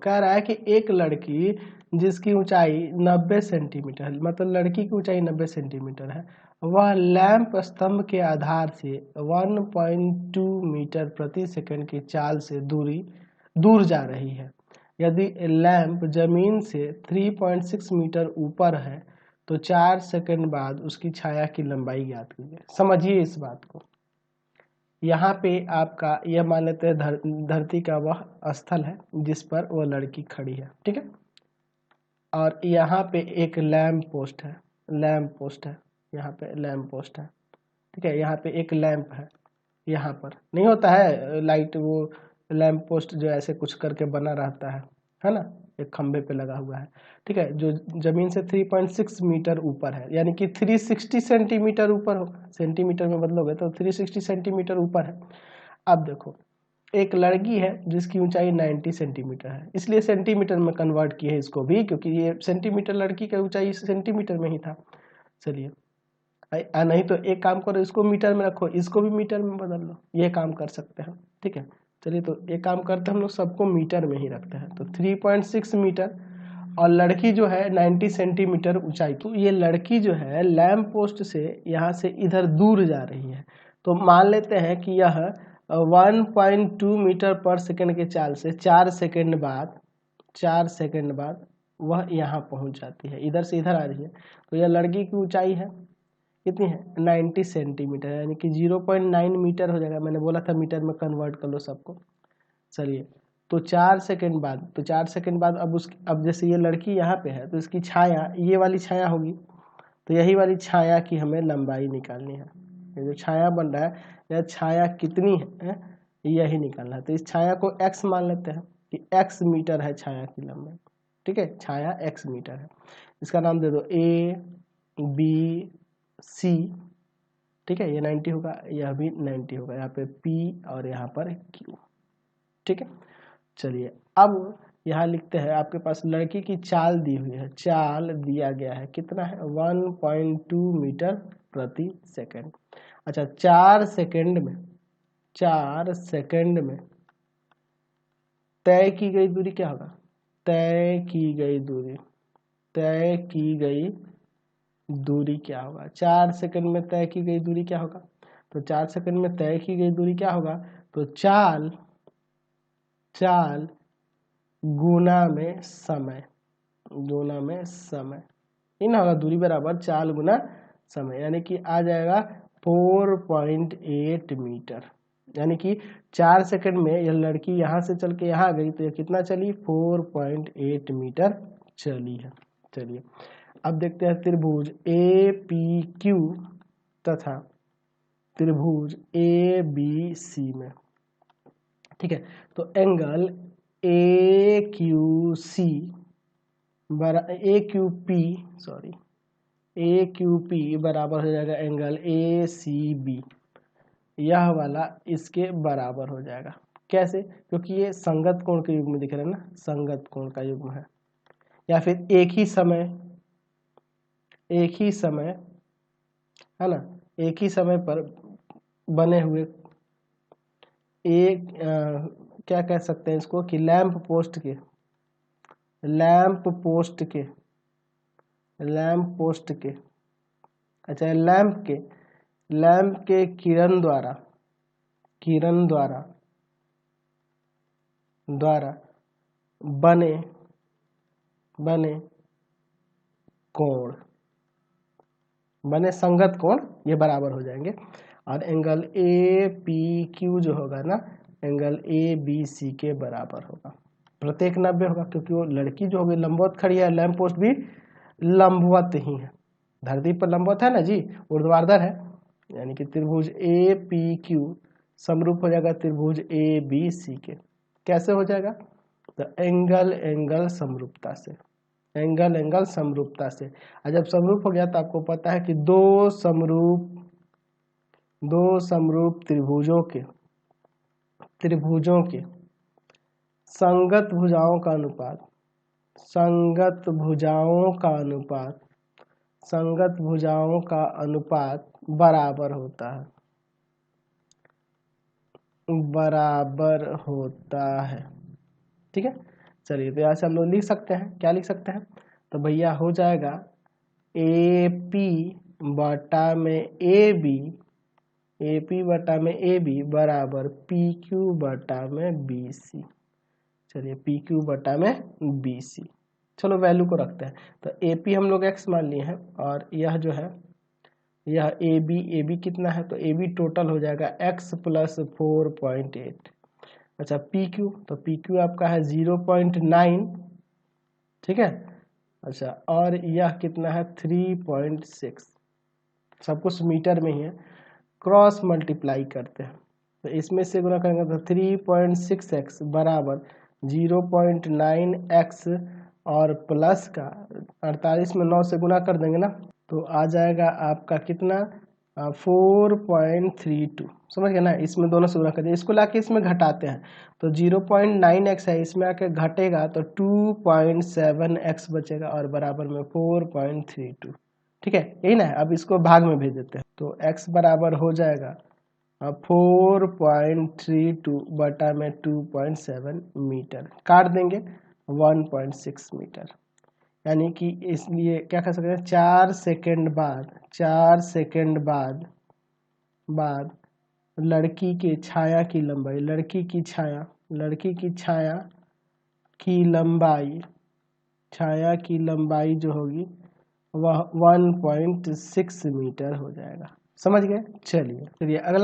कह रहा है कि एक लड़की जिसकी ऊंचाई 90 सेंटीमीटर है, मतलब लड़की की ऊंचाई 90 सेंटीमीटर है, वह लैंप स्तंभ के आधार से 1.2 मीटर प्रति सेकंड की चाल से दूर जा रही है। यदि लैंप जमीन से 3.6 मीटर ऊपर है तो 4 सेकंड बाद उसकी छाया की लंबाई ज्ञात कीजिए। समझिए इस बात को। यहाँ पे आपका यह मान लेते हैं धरती का वह स्थल है जिस पर वह लड़की खड़ी है, ठीक है। और यहाँ पे एक लैंप पोस्ट है, यहाँ पे लैंप पोस्ट है, ठीक है। यहाँ पे एक लैंप है, यहाँ पर नहीं होता है लाइट, वो लैंप पोस्ट जो ऐसे कुछ करके बना रहता है ना, एक खंभे पे लगा हुआ है, ठीक है, जो जमीन से 3.6 मीटर ऊपर है, यानी कि 360 सेंटीमीटर ऊपर हो, सेंटीमीटर में बदलोगे तो 360 सेंटीमीटर ऊपर है। अब देखो एक लड़की है जिसकी ऊंचाई 90 सेंटीमीटर है, इसलिए सेंटीमीटर में कन्वर्ट किए है इसको भी, क्योंकि ये सेंटीमीटर लड़की की ऊंचाई सेंटीमीटर में ही था। चलिए नहीं तो एक काम करो, इसको मीटर में रखो, इसको भी मीटर में बदल लो, ये काम कर सकते हैं, ठीक है। चलिए तो एक काम करते हैं हम लोग सबको मीटर में ही रखते हैं, तो 3.6 मीटर और लड़की जो है 90 सेंटीमीटर ऊंचाई। तो ये लड़की जो है लैंप पोस्ट से यहाँ से इधर दूर जा रही है, तो मान लेते हैं कि यह 1.2 मीटर पर सेकंड के चाल से 4 सेकंड बाद वह यहाँ पहुँच जाती है, इधर से इधर आ रही है। तो यह लड़की की ऊंचाई है, कितनी है 90 सेंटीमीटर, यानी कि 0.9 मीटर हो जाएगा। मैंने बोला था मीटर में कन्वर्ट कर लो सबको। चलिए तो 4 सेकंड बाद अब जैसे ये लड़की यहाँ पे है तो इसकी छाया, ये वाली छाया होगी, तो यही वाली छाया की हमें लंबाई निकालनी है। ये जो छाया बन रहा है यह छाया कितनी है यही निकालना है। तो इस छाया को x मान लेते हैं कि x मीटर है छाया की लंबाई, ठीक है, छाया x मीटर है। इसका नाम दे दो A B C, ठीक है, ये 90 होगा, यह भी 90 होगा, यहाँ पे P और यहाँ पर Q, ठीक है। चलिए अब यहाँ लिखते हैं, आपके पास लड़की की चाल दी हुई है, चाल दिया गया है, कितना है 1.2 मीटर प्रति सेकंड। अच्छा 4 सेकंड में तय की गई दूरी क्या होगा, तय की गई दूरी क्या होगा, 4 सेकंड में तय की गई दूरी क्या होगा। तो 4 सेकंड में तय की गई दूरी क्या होगा, तो चाल गुना में समय इन होगा दूरी बराबर चाल गुना समय, यानी कि आ जाएगा 4.8 मीटर। यानी कि 4 सेकंड में यह लड़की यहाँ से चल के यहाँ गई तो यह कितना चली, 4.8 मीटर चली है। चलिए अब देखते हैं त्रिभुज APQ तथा त्रिभुज ABC में, ठीक है। तो एंगल AQP बराबर हो जाएगा एंगल ACB, यह वाला इसके बराबर हो जाएगा। कैसे, क्योंकि ये संगत कोण के युग्म में दिख रहा है ना, संगत कोण का युग्म है, या फिर एक ही समय है ना, एक ही समय पर बने हुए एक क्या कह सकते हैं इसको कि लैंप पोस्ट के अच्छा लैंप के किरण द्वारा बने संगत कोण ये बराबर हो जाएंगे। और एंगल APQ जो होगा ना एंगल ABC के बराबर होगा, प्रत्येक 90 होगा, क्योंकि वो लड़की जो होगी लंबवत खड़ी है, लैंप पोस्ट भी लंबवत ही है, धरती पर लंबवत है ना जी, ऊर्ध्वाधर है, यानी कि त्रिभुज APQ समरूप हो जाएगा त्रिभुज ABC के। कैसे हो जाएगा, तो एंगल समरूपता से। और जब समरूप हो गया तो आपको पता है कि दो समरूप त्रिभुजों के संगत भुजाओं का अनुपात बराबर होता है, ठीक है। चलिए तो यहाँ से हम लोग लिख सकते हैं, क्या लिख सकते हैं, तो भैया हो जाएगा ए पी बटा में ए बी, ए पी बटा में ए बी बराबर पी क्यू बटा में बी सी। चलिए पी क्यू बटा में बी सी, चलो वैल्यू को रखते हैं। तो ए पी हम लोग एक्स मान लिए हैं और यह जो है यह ए बी कितना है, तो ए बी टोटल हो जाएगा एक्स प्लस 4.8। अच्छा पी क्यू, तो पी क्यू आपका है 0.9, ठीक है। अच्छा और यह कितना है 3.6, सब कुछ मीटर में ही है, क्रॉस मल्टीप्लाई करते हैं तो इसमें से गुना करेंगे तो 3.6x बराबर 0.9x और प्लस का 48 में 9 से गुना कर देंगे ना, तो आ जाएगा आपका कितना 4.32, समझ गए ना। इसमें दोनों से गुना कर दिया, इसको लाके इसमें घटाते हैं तो 0.9x है, इसमें आके घटेगा तो 2.7x बचेगा और बराबर में 4.32, ठीक है, यही ना है। अब इसको भाग में भेज देते हैं तो x बराबर हो जाएगा 4.32 बटा में 2.7 मीटर, काट देंगे 1.6 मीटर, यानी कि इसलिए क्या कर सकते हैं 4 सेकंड बाद, 4 सेकंड बाद लड़की के छाया की लंबाई, लड़की की छाया की लंबाई जो होगी वह 1.6 मीटर हो जाएगा, समझ गए। चलिए अगला